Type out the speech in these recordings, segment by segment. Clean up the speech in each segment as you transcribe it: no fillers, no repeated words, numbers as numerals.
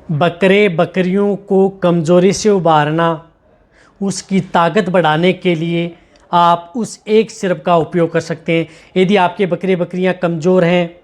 बकरे बकरियों को कमज़ोरी से उबारना, उसकी ताकत बढ़ाने के लिए आप उस एक सिरप का उपयोग कर सकते हैं। यदि आपके बकरे बकरियां कमज़ोर हैं,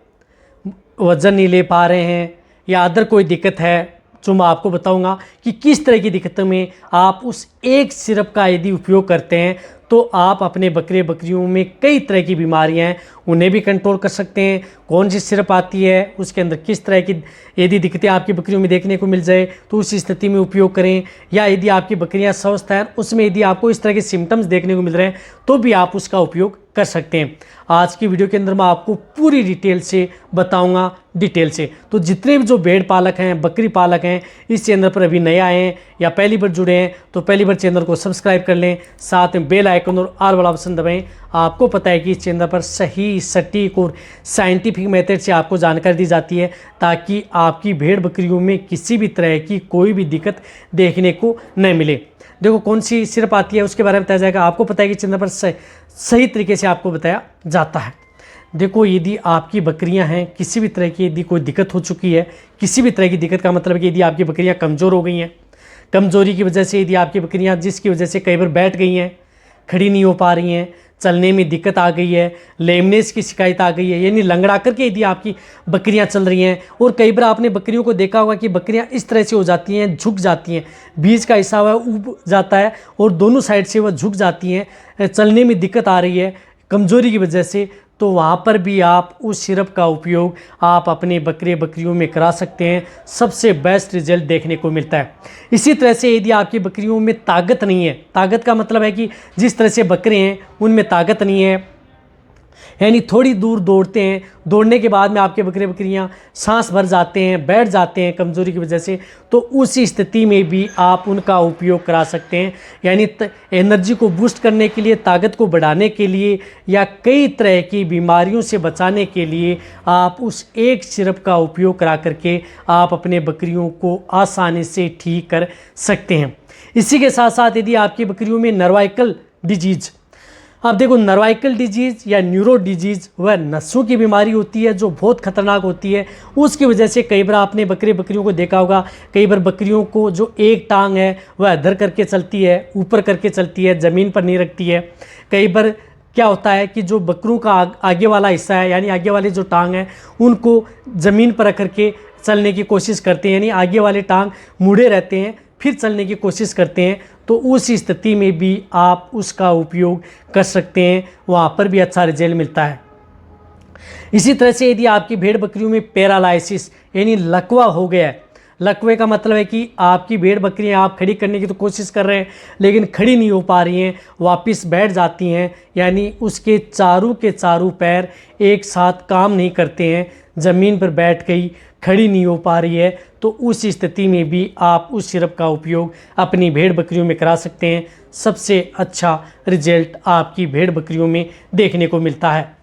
वज़न नहीं ले पा रहे हैं या अदर कोई दिक्कत है, जो मैं आपको बताऊंगा कि किस तरह की दिक्कतों में आप उस एक सिरप का यदि उपयोग करते हैं तो आप अपने बकरे बकरियों में कई तरह की बीमारियां हैं उन्हें भी कंट्रोल कर सकते हैं। कौन सी सिरप आती है, उसके अंदर किस तरह की यदि दिक्कतें आपकी बकरियों में देखने को मिल जाए तो उस स्थिति में उपयोग करें, या यदि आपकी बकरियां स्वस्थ हैं उसमें यदि आपको इस तरह के सिम्टम्स देखने को मिल रहे हैं तो भी आप उसका उपयोग कर सकते हैं। आज की वीडियो के अंदर मैं आपको पूरी डिटेल से बताऊंगा, डिटेल से। तो जितने भी जो भेड़ पालक हैं, बकरी पालक हैं, इस चैनल पर अभी नए आए हैं या पहली बार जुड़े हैं तो पहली बार चैनल को सब्सक्राइब कर लें, साथ में बेल आइकन और ऑल वाला ऑप्शन दबाएं। आपको पता है कि इस चैनल पर सही, सटीक और साइंटिफिक मेथड से आपको जानकारी दी जाती है ताकि आपकी भेड़ बकरियों में किसी भी तरह की कोई भी दिक्कत देखने को न मिले। देखो कौन सी सिरप आती है उसके बारे में बताया जाएगा। आपको पता है कि चैनल पर सही तरीके से आपको बताया जाता है। देखो, यदि आपकी बकरियां हैं, किसी भी तरह की यदि कोई दिक्कत हो चुकी है, किसी भी तरह की दिक्कत का मतलब है कि यदि आपकी बकरियां कमज़ोर हो गई हैं, कमज़ोरी की वजह से यदि आपकी बकरियां जिसकी वजह से कई बार बैठ गई हैं, खड़ी नहीं हो पा रही हैं, चलने में दिक्कत आ गई है, लेमनेस की शिकायत आ गई है, यानी लंगड़ा करके यदि आपकी बकरियां चल रही हैं, और कई बार आपने बकरियों को देखा होगा कि बकरियां इस तरह से हो जाती हैं, झुक जाती हैं, बीच का हिस्सा वह ऊब जाता है और दोनों साइड से वह झुक जाती हैं, चलने में दिक्कत आ रही है कमज़ोरी की वजह से, तो वहाँ पर भी आप उस सिरप का उपयोग आप अपने बकरे बकरियों में करा सकते हैं। सबसे बेस्ट रिजल्ट देखने को मिलता है। इसी तरह से यदि आपकी बकरियों में ताकत नहीं है, ताकत का मतलब है कि जिस तरह से बकरे हैं उनमें ताकत नहीं है, यानी थोड़ी दूर दौड़ते हैं, दौड़ने के बाद में आपके बकरे बकरियां सांस भर जाते हैं, बैठ जाते हैं कमज़ोरी की वजह से, तो उसी स्थिति में भी आप उनका उपयोग करा सकते हैं। यानी एनर्जी को बूस्ट करने के लिए, ताकत को बढ़ाने के लिए या कई तरह की बीमारियों से बचाने के लिए आप उस एक सिरप का उपयोग करा करके आप अपने बकरियों को आसानी से ठीक कर सकते हैं। इसी के साथ साथ यदि आपकी बकरियों में नर्वाइकल डिजीज़, अब देखो नर्वाइकल डिजीज़ या न्यूरो डिजीज़ वह नसों की बीमारी होती है जो बहुत खतरनाक होती है। उसकी वजह से कई बार आपने बकरे बकरियों को देखा होगा, कई बार बकरियों को जो एक टांग है वह अधर करके चलती है, ऊपर करके चलती है, ज़मीन पर नहीं रखती है। कई बार क्या होता है कि जो बकरों का आगे वाला हिस्सा है, यानी आगे वाली जो टांग है, उनको ज़मीन पर रख करके चलने की कोशिश करते हैं, यानी आगे वाले टांग मुड़े रहते हैं, फिर चलने की कोशिश करते हैं, तो उस स्थिति में भी आप उसका उपयोग कर सकते हैं, वहाँ पर भी अच्छा रिजल्ट मिलता है। इसी तरह से यदि आपकी भेड़ बकरियों में पैरालाइसिस यानी लकवा हो गया है, लकवे का मतलब है कि आपकी भेड़ बकरियां आप खड़ी करने की तो कोशिश कर रहे हैं लेकिन खड़ी नहीं हो पा रही हैं, वापस बैठ जाती हैं, यानी उसके चारों के चारों पैर एक साथ काम नहीं करते हैं, ज़मीन पर बैठ गई, खड़ी नहीं हो पा रही है, तो उस स्थिति में भी आप उस सिरप का उपयोग अपनी भेड़ बकरियों में करा सकते हैं। सबसे अच्छा रिजल्ट आपकी भेड़ बकरियों में देखने को मिलता है।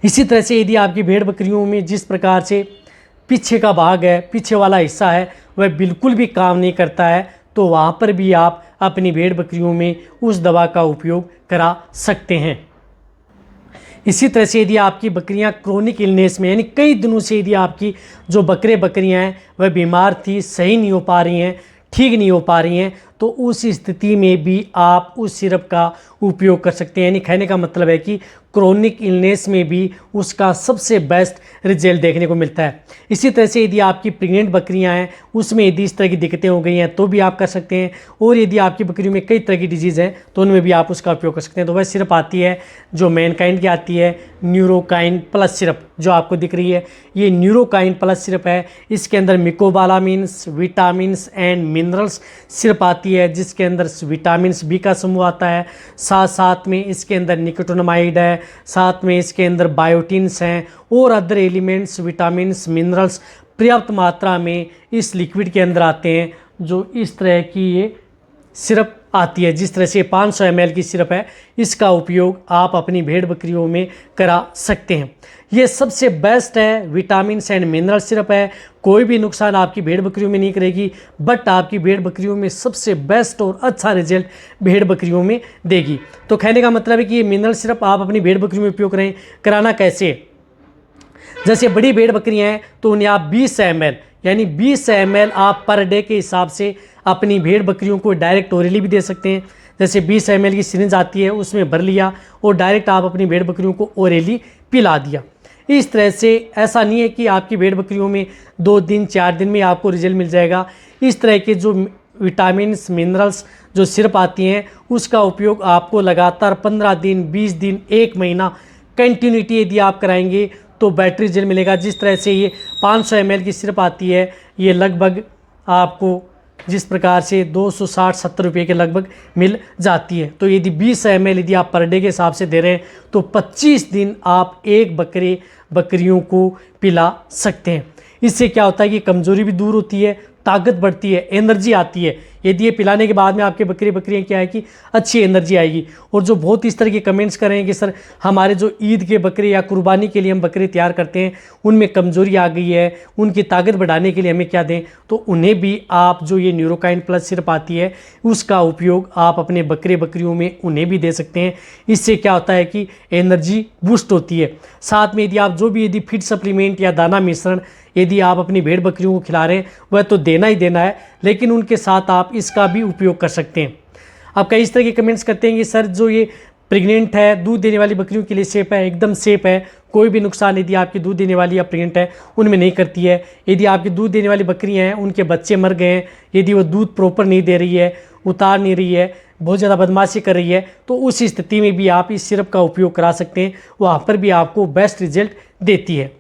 इसी तरह से यदि आपकी भेड़ बकरियों में जिस प्रकार से पीछे का भाग है, पीछे वाला हिस्सा है, वह बिल्कुल भी काम नहीं करता है, तो वहाँ पर भी आप अपनी भेड़ बकरियों में उस दवा का उपयोग करा सकते हैं। इसी तरह से यदि आपकी बकरियां क्रोनिक इलनेस में, यानी कई दिनों से यदि आपकी जो बकरे बकरियां हैं वह बीमार थी, सही नहीं हो पा रही हैं, ठीक नहीं हो पा रही हैं, तो उस स्थिति में भी आप उस सिरप का उपयोग कर सकते हैं। यानी कहने का मतलब है कि क्रोनिक इलनेस में भी उसका सबसे बेस्ट रिजल्ट देखने को मिलता है। इसी तरह से यदि आपकी प्रेग्नेंट बकरियां हैं, उसमें यदि इस तरह की दिक्कतें हो गई हैं तो भी आप कर सकते हैं, और यदि आपकी बकरियों में कई तरह की डिजीज़ हैं तो उनमें भी आप उसका उपयोग कर सकते हैं। तो वह सिरप आती है जो मैनकाइंड की आती है, न्यूरोकाइन प्लस सिरप, जो आपको दिख रही है ये न्यूरोकाइन प्लस सिरप है। इसके अंदर मिकोबालामिन्स, विटामिन्स एंड मिनरल्स सिरप आती है, जिसके अंदर विटामिन्स बी का समूह आता है, साथ साथ में इसके अंदर निकोटिनामाइड है, साथ में इसके अंदर बायोटिन्स हैं और अदर एलिमेंट्स, विटामिन्स, मिनरल्स पर्याप्त मात्रा में इस लिक्विड के अंदर आते हैं। जो इस तरह की ये सिरप आती है, जिस तरह से 500 ml की सिरप है, इसका उपयोग आप अपनी भेड़ बकरियों में करा सकते हैं। ये सबसे बेस्ट है, विटामिन एंड मिनरल सिरप है, कोई भी नुकसान आपकी भेड़ बकरियों में नहीं करेगी, बट आपकी भेड़ बकरियों में सबसे बेस्ट और अच्छा रिजल्ट भेड़ बकरियों में देगी। तो कहने का मतलब है कि ये मिनरल सिरप आप अपनी भेड़ बकरियों में उपयोग कराना कैसे। जैसे बड़ी भेड़ बकरियां हैं तो उन्हें आप 20 ml यानी 20 ml आप पर डे के हिसाब से अपनी भेड़ बकरियों को डायरेक्ट ओरली भी दे सकते हैं। जैसे 20 ml की सिरिंज आती है, उसमें भर लिया और डायरेक्ट आप अपनी भेड़ बकरियों को ओरली पिला दिया। इस तरह से ऐसा नहीं है कि आपकी भेड़ बकरियों में 2 दिन 4 दिन में आपको रिजल्ट मिल जाएगा। इस तरह के जो विटामिन्स मिनरल्स जो सिरप आती हैं उसका उपयोग आपको लगातार 15 दिन 20 दिन 1 महीना कंटिन्यूटी यदि आप कराएंगे तो बेटर रिजल्ट मिलेगा। जिस तरह से ये 500 ml की सिरप आती है, ये लगभग आपको जिस प्रकार से 260-70 रुपये के लगभग मिल जाती है। तो यदि 20 ml यदि आप पर डे के हिसाब से दे रहे हैं तो 25 दिन आप एक बकरियों को पिला सकते हैं। इससे क्या होता है कि कमज़ोरी भी दूर होती है, ताकत बढ़ती है, एनर्जी आती है। यदि ये पिलाने के बाद में आपके बकरियाँ क्या है कि अच्छी एनर्जी आएगी। और जो बहुत इस तरह के कमेंट्स कर रहे हैं कि सर हमारे जो ईद के बकरे या कुर्बानी के लिए हम बकरे तैयार करते हैं उनमें कमज़ोरी आ गई है, उनकी ताकत बढ़ाने के लिए हमें क्या दें, तो उन्हें भी आप जो ये न्यूरोकाइन प्लस सिरप आती है उसका उपयोग आप अपने बकरियों में उन्हें भी दे सकते हैं। इससे क्या होता है कि एनर्जी बूस्ट होती है। साथ में यदि आप जो भी यदि फीड सप्लीमेंट या दाना मिश्रण यदि आप अपनी भेड़ बकरियों को खिला रहे हैं वह तो देना ही देना है, लेकिन उनके साथ आप इसका भी उपयोग कर सकते हैं। आप कई इस तरह के कमेंट्स करते हैं कि सर जो ये प्रेग्नेंट है, दूध देने वाली बकरियों के लिए सेफ है, एकदम सेफ है, कोई भी नुकसान यदि आपकी दूध देने वाली या प्रेग्नेंट है उनमें नहीं करती है। यदि आपकी दूध देने वाली बकरियां हैं, उनके बच्चे मर गए हैं, यदि वो दूध प्रॉपर नहीं दे रही है, उतार नहीं रही है, बहुत ज़्यादा बदमाशी कर रही है, तो उस स्थिति में भी आप इस सिरप का उपयोग करा सकते हैं। वहाँ पर भी आपको बेस्ट रिजल्ट देती है।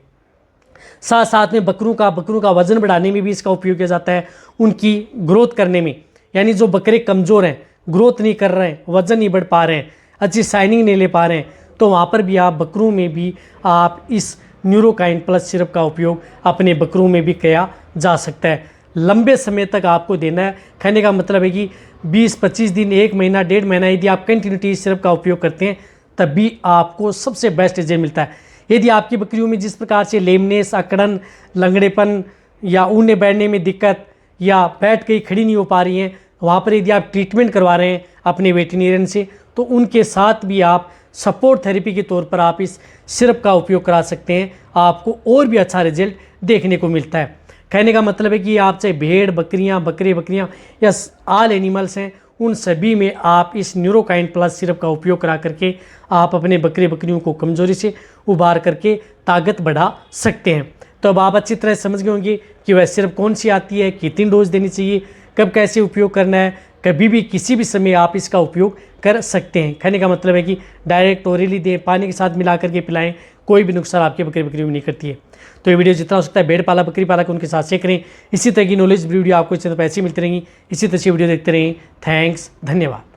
साथ साथ में बकरों का वज़न बढ़ाने में भी इसका उपयोग किया जाता है, उनकी ग्रोथ करने में। यानी जो बकरे कमज़ोर हैं, ग्रोथ नहीं कर रहे हैं, वज़न नहीं बढ़ पा रहे हैं, अच्छी शाइनिंग नहीं ले पा रहे हैं, तो वहाँ पर भी आप बकरों में भी आप इस न्यूरोकाइन प्लस सिरप का उपयोग अपने बकरों में भी किया जा सकता है। लंबे समय तक आपको देना है। कहने का मतलब है कि 20-25 दिन 1 महीना 1.5 महीना यदि आप कंटिन्यूटी इस सिरप का उपयोग करते हैं तब भी आपको सबसे बेस्ट रिजल्ट मिलता है। यदि आपकी बकरियों में जिस प्रकार से लेमनेस, अकड़न, लंगड़ेपन या उड़ने बैठने में दिक्कत या बैठ के खड़ी नहीं हो पा रही हैं, वहाँ पर यदि आप ट्रीटमेंट करवा रहे हैं अपने वेटरनरियन से तो उनके साथ भी आप सपोर्ट थेरेपी के तौर पर आप इस सिरप का उपयोग करा सकते हैं। आपको और भी अच्छा रिजल्ट देखने को मिलता है। कहने का मतलब है कि आप चाहे भेड़ बकरियाँ बकरियाँ या ऑल एनिमल्स हैं, उन सभी में आप इस न्यूरोकाइन प्लस सिरप का उपयोग करा करके आप अपने बकरियों को कमज़ोरी से उबार करके ताकत बढ़ा सकते हैं। तो अब आप अच्छी तरह समझ गए होंगे कि वह सिरप कौन सी आती है, कितनी डोज देनी चाहिए, कब कैसे उपयोग करना है। कभी भी किसी भी समय आप इसका उपयोग कर सकते हैं। कहने का मतलब है कि डायरेक्ट ओरली दें, पानी के साथ मिला करके पिलाएं, कोई भी नुकसान आपके बकरियों में नहीं करती है। तो ये वीडियो जितना हो सकता है भेड़ पाला बकरी पाला उनके साथ शेयर करें। इसी तरह की नॉलेज वीडियो आपको इस तरह पैसे मिलती रहेंगी। इसी तरह से वीडियो देखते रहें। थैंक्स, धन्यवाद।